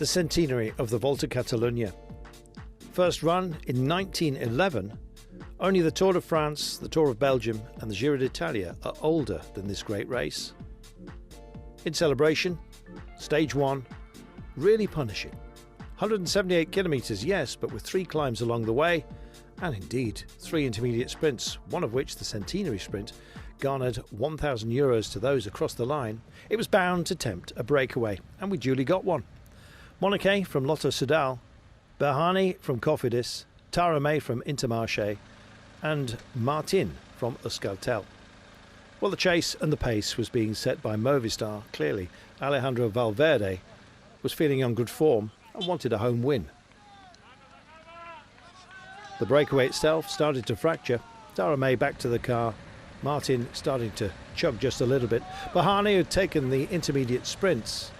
the centenary of the Volta Catalunya. First run in 1911, only the Tour de France, the Tour of Belgium and the Giro d'Italia are older than this great race. In celebration, stage 1, really punishing. 178 kilometres, yes, but with 3 climbs along the way, and indeed 3 intermediate sprints, one of which, the centenary sprint, garnered €1,000 to those across the line. It was bound to tempt a breakaway, and we duly got one. Monique from Lotto Soudal, Berhane from Cofidis, Tara May from Intermarché, and Martin from Euskaltel. Well, the chase and the pace was being set by Movistar. Clearly, Alejandro Valverde was feeling on good form and wanted a home win. The breakaway itself started to fracture. Tara May back to the car. Martin starting to chug just a little bit. Berhane, who had taken the intermediate sprints,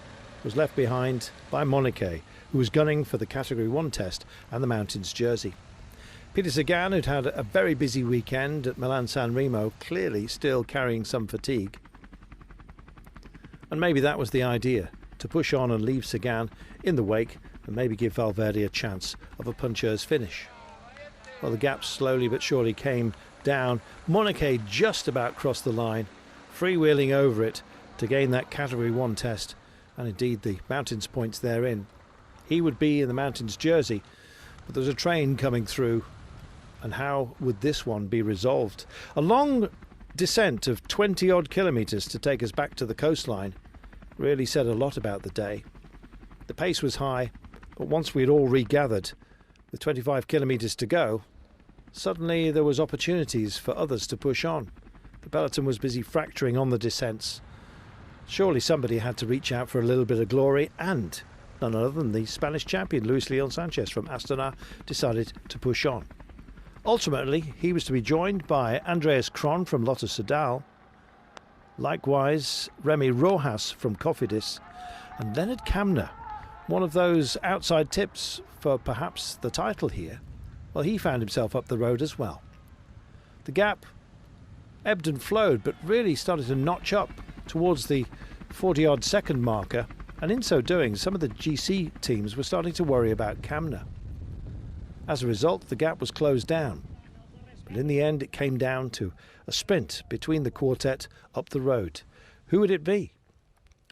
was left behind by Monique, who was gunning for the Category 1 test and the Mountains jersey. Peter Sagan, who'd had a very busy weekend at Milan-San Remo, clearly still carrying some fatigue. And maybe that was the idea, to push on and leave Sagan in the wake and maybe give Valverde a chance of a puncher's finish. Well, the gap slowly but surely came down. Monique just about crossed the line, freewheeling over it to gain that Category 1 test and indeed the Mountains points therein. He would be in the Mountains jersey, but there was a train coming through, and how would this one be resolved? A long descent of 20 odd kilometres to take us back to the coastline really said a lot about the day. The pace was high, but once we had all regathered with 25 kilometres to go, suddenly there was opportunities for others to push on. The peloton was busy fracturing on the descents. Surely somebody had to reach out for a little bit of glory, and none other than the Spanish champion Luis Leon Sanchez from Astana decided to push on. Ultimately, he was to be joined by Andreas Kron from Lotto Soudal, likewise Remy Rojas from Cofidis, and Leonard Kamner, one of those outside tips for perhaps the title here. Well, he found himself up the road as well. The gap ebbed and flowed, but really started to notch up towards the 40-odd second marker, and in so doing, some of the GC teams were starting to worry about Kamner. As a result, the gap was closed down, but in the end it came down to a sprint between the quartet up the road. Who would it be?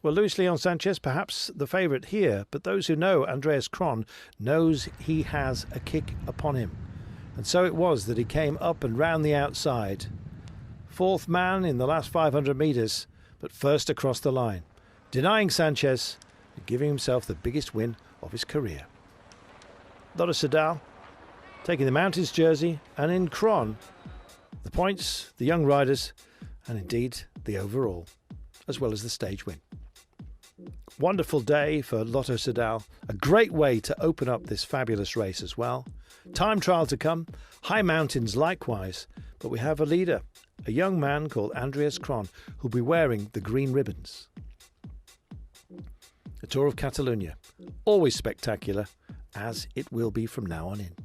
Well, Luis Leon Sanchez, perhaps the favourite here, but those who know Andreas Kron knows he has a kick upon him. And so it was that he came up and round the outside. 4th man in the last 500 metres, but first across the line, denying Sanchez and giving himself the biggest win of his career. Lotto Soudal taking the Mountains jersey, and in Kron, the points, the young riders, and indeed the overall, as well as the stage win. Wonderful day for Lotto Soudal, a great way to open up this fabulous race as well. Time trial to come, high mountains likewise, but we have a leader, a young man called Andreas Kron, who'll be wearing the green ribbons. The Tour of Catalunya, always spectacular, as it will be from now on in.